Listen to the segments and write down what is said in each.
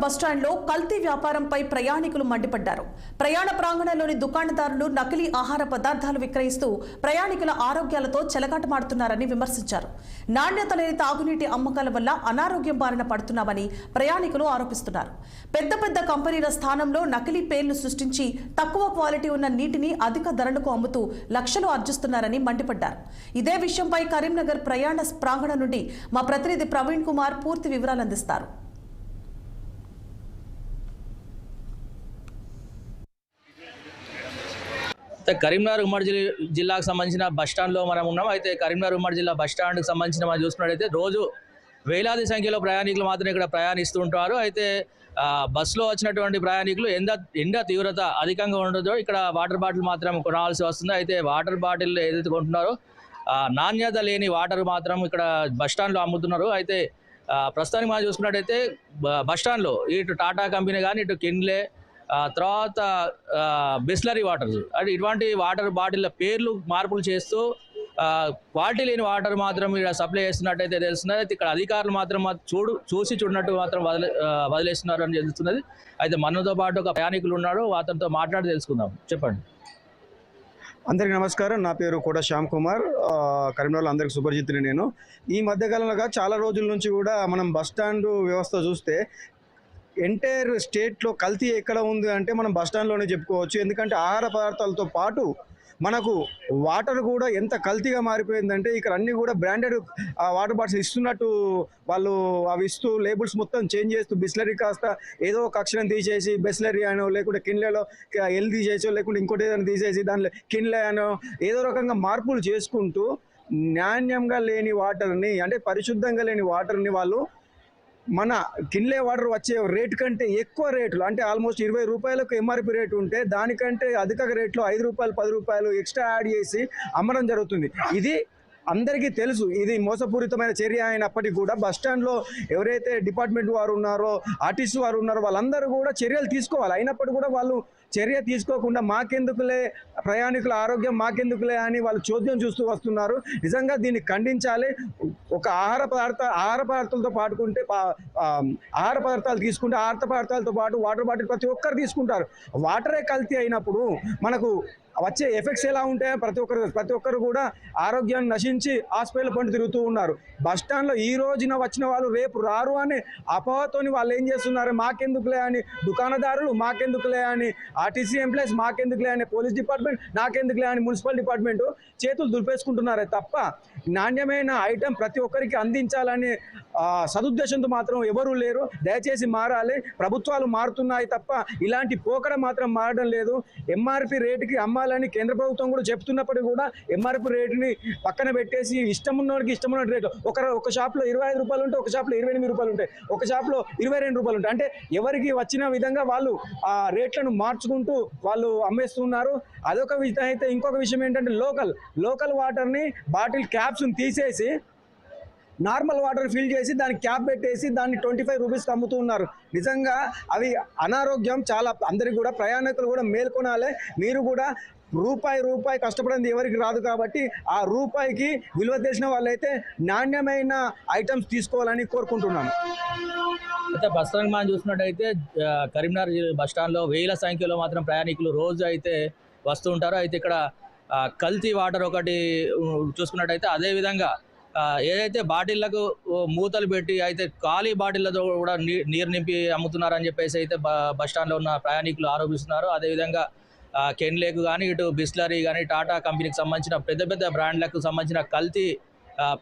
బస్టాండ్లో కల్తీ వ్యాపారంపై ప్రయాణికులు మండిపడ్డారు. ప్రయాణ ప్రాంగణంలోని దుకాణదారులు నకిలీ ఆహార పదార్థాలు విక్రయిస్తూ ప్రయాణికుల ఆరోగ్యాలతో చెలగాటమాడుతున్నారని విమర్శించారు. నాణ్యత లేని తాగునీటి అమ్మకాల వల్ల అనారోగ్యం బారిన పడుతున్నామని ప్రయాణికులు ఆరోపిస్తున్నారు. పెద్ద పెద్ద కంపెనీల స్థానంలో నకిలీ పేర్లు సృష్టించి తక్కువ క్వాలిటీ ఉన్న నీటిని అధిక ధరలకు అమ్ముతూ లక్షలు ఆర్జిస్తున్నారని మండిపడ్డారు. ఇదే విషయంపై కరీంనగర్ ప్రయాణ ప్రాంగణం నుండి మా ప్రతినిధి ప్రవీణ్ కుమార్ పూర్తి వివరాలు అందిస్తారు. కరీంనగర్ ఉమ్మడి జిల్లాకు సంబంధించిన బస్టాండ్లో మనం ఉన్నాం. అయితే కరీంనగర్ ఉమ్మడి జిల్లా బస్టాండ్కి సంబంధించిన మనం చూసుకున్నట్టయితే రోజు వేలాది సంఖ్యలో ప్రయాణికులు మాత్రం ఇక్కడ ప్రయాణిస్తూ ఉంటారు. అయితే బస్సులో వచ్చినటువంటి ప్రయాణికులు ఎండ తీవ్రత అధికంగా ఉండదో ఇక్కడ వాటర్ బాటిల్ మాత్రం కొనాల్సి వస్తుంది. అయితే వాటర్ బాటిల్ ఏదైతే కొంటున్నారో నాణ్యత లేని వాటర్ మాత్రం ఇక్కడ బస్టాండ్లో అమ్ముతున్నారు. అయితే ప్రస్తుతానికి మనం చూసుకున్నట్టయితే బస్టాండ్లో ఇటు టాటా కంపెనీ కానీ ఇటు కిన్లే తర్వాత బిస్లరీ వాటర్స్ అంటే ఇటువంటి వాటర్ బాటిల్ పేర్లు మార్పులు చేస్తూ క్వాలిటీ లేని వాటర్ మాత్రం ఇక్కడ సప్లై చేస్తున్నట్టయితే తెలుస్తున్నది. అయితే ఇక్కడ అధికారులు మాత్రం చూసి చూడనట్టు మాత్రం వదిలేస్తున్నారు అని తెలుస్తున్నది. అయితే మనతో పాటు ఒక ప్రయాణికులు ఉన్నారు, అతనితో మాట్లాడి తెలుసుకుందాం. చెప్పండి. అందరికీ నమస్కారం. నా పేరు కోట శ్యామ్ కుమార్. కరీంనగర్లో అందరికి సుపరిచితుని నేను. ఈ మధ్యకాలంలో చాలా రోజుల నుంచి కూడా మనం బస్టాండ్ వ్యవస్థ చూస్తే ఎంటైర్ స్టేట్లో కల్తీ ఎక్కడ ఉంది అంటే మనం బస్టాండ్లోనే చెప్పుకోవచ్చు. ఎందుకంటే ఆహార పదార్థాలతో పాటు మనకు వాటర్ కూడా ఎంత కల్తీగా మారిపోయిందంటే ఇక్కడ అన్నీ కూడా బ్రాండెడ్ వాటర్ బాటిల్స్ ఇస్తున్నట్టు వాళ్ళు అవి ఇస్తూ లేబుల్స్ మొత్తం చేంజ్ చేస్తూ బిస్లరీ కాస్త ఏదో ఒక అక్షరం తీసేసి బిస్లరీ అనో లేకుంటే కిన్లేలో ఎల్ తీసేసో లేకుంటే ఇంకోటి ఏదైనా తీసేసి దానిలో కిన్లే అనో ఏదో రకంగా మార్పులు చేసుకుంటూ నాణ్యంగా లేని వాటర్ని అంటే పరిశుద్ధంగా లేని వాటర్ని వాళ్ళు మన కిన్లే వాటర్ వచ్చే రేటు కంటే ఎక్కువ రేట్లు అంటే ఆల్మోస్ట్ 20 రూపాయలకు ఎంఆర్పి రేటు ఉంటే దానికంటే అధిక రేట్లో 5 రూపాయలు 10 రూపాయలు ఎక్స్ట్రా యాడ్ చేసి అమ్మడం జరుగుతుంది. ఇది అందరికీ తెలుసు. ఇది మోసపూరితమైన చర్య అయినప్పటికీ కూడా బస్టాండ్లో ఎవరైతే డిపార్ట్మెంట్ వారు ఉన్నారో ఆర్టీసీ వారు ఉన్నారో వాళ్ళందరూ కూడా చర్యలు తీసుకోవాలి. అయినప్పటికీ కూడా వాళ్ళు చర్య తీసుకోకుండా మాకెందుకులే ప్రయాణికుల ఆరోగ్యం మాకెందుకులే అని వాళ్ళు చోద్యం చూస్తూ వస్తున్నారు. నిజంగా దీన్ని ఖండించాలి. ఒక ఆహార పదార్థాలతో పాటుకుంటే ఆహార పదార్థాలు తీసుకుంటే ఆహార పదార్థాలతో పాటు వాటర్ బాటిల్ ప్రతి ఒక్కరు తీసుకుంటారు. వాటరే కల్తీ అయినప్పుడు మనకు వచ్చే ఎఫెక్ట్స్ ఎలా ఉంటాయో ప్రతి ఒక్కరు కూడా ఆరోగ్యాన్ని నశించి హాస్పిటల్ పండు తిరుగుతూ ఉన్నారు. బస్టాండ్లో ఈ రోజున వచ్చిన వాళ్ళు రేపు రారు అని అపోహతోని వాళ్ళు ఏం చేస్తున్నారు, మాకెందుకులే అని దుకాణదారులు, మాకెందుకులే అని ఆర్టీసీ ఎంప్లాయీస్, మాకెందుకులే అని పోలీస్ డిపార్ట్మెంట్, నాకెందుకులే అని మున్సిపల్ డిపార్ట్మెంట్ చేతులు దులిపేసుకుంటున్నారే తప్ప నాణ్యమైన ఐటెం ప్రతి ఒక్కరికి అందించాలని సదుద్దేశంతో మాత్రం ఎవరూ లేరు. దయచేసి మారాలి. ప్రభుత్వాలు మారుతున్నాయి తప్ప ఇలాంటి పోకడ మాత్రం మారడం లేదు. ఎంఆర్పి రేటుకి అమ్మాలని కేంద్ర ప్రభుత్వం కూడా చెప్తున్నప్పటికీ కూడా ఎంఆర్పి రేటుని పక్కన పెట్టేసి ఇష్టమున్నోడికి ఇష్టమున్న రేటు ఒక షాప్లో 25 రూపాయలు ఉంటే ఒక షాప్లో 28 రూపాయలు ఉంటాయి, ఒక షాప్లో 22 రూపాయలు ఉంటాయి. అంటే ఎవరికి వచ్చిన విధంగా వాళ్ళు ఆ రేట్లను మార్చుకుంటూ వాళ్ళు అమ్మేస్తున్నారు. అదొక విషయం. అయితే ఇంకొక విషయం ఏంటంటే లోకల్ వాటర్ని బాటిల్ క్యాప్స్ని తీసేసి నార్మల్ వాటర్ ఫిల్ చేసి దానికి క్యాప్ పెట్టేసి దాన్ని 25 రూపీస్కి అమ్ముతూ ఉన్నారు. నిజంగా అవి అనారోగ్యం. చాలా అందరికి కూడా ప్రయాణికులు కూడా మేల్కొనాలి. మీరు కూడా రూపాయి కష్టపడింది ఎవరికి రాదు కాబట్టి ఆ రూపాయికి విలువ తెలిసిన వాళ్ళైతే నాణ్యమైన ఐటమ్స్ తీసుకోవాలని కోరుకుంటున్నాను. అయితే బస్టాండ్ మనం చూసినట్టయితే కరీంనగర్ బస్టాండ్లో వేల సంఖ్యలో మాత్రం ప్రయాణికులు రోజు అయితే వస్తూ ఉంటారు. అయితే ఇక్కడ కల్తీ వాటర్ ఒకటి చూసుకున్నట్టయితే అదేవిధంగా ఏదైతే బాటిళ్లకు మూతలు పెట్టి అయితే ఖాళీ బాటిళ్లతో కూడా నీరు నింపి అమ్ముతున్నారని చెప్పేసి అయితే బస్టాండ్లో ఉన్న ప్రయాణికులు ఆరోపిస్తున్నారు. అదేవిధంగా కెన్లేకు కానీ ఇటు బిస్లరీ కానీ టాటా కంపెనీకి సంబంధించిన పెద్ద బ్రాండ్లకు సంబంధించిన కల్తీ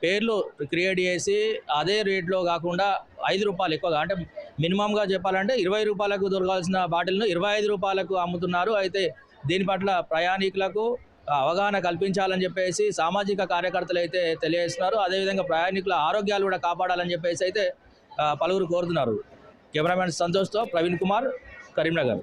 పేర్లు క్రియేట్ చేసి అదే రేట్లో కాకుండా 5 రూపాయలు ఎక్కువగా అంటే మినిమంగా చెప్పాలంటే 20 రూపాయలకు దొరకాల్సిన బాటిల్ను 25 రూపాయలకు అమ్ముతున్నారు. అయితే దీని పట్ల ప్రయాణికులకు అవగాహన కల్పించాలని చెప్పేసి సామాజిక కార్యకర్తలు అయితే తెలియజేస్తున్నారు. అదేవిధంగా ప్రయాణికుల ఆరోగ్యాలు కూడా కాపాడాలని చెప్పేసి అయితే పలువురు కోరుతున్నారు. కెమెరామెన్ సంతోష్తో ప్రవీణ్ కుమార్, కరీంనగర్.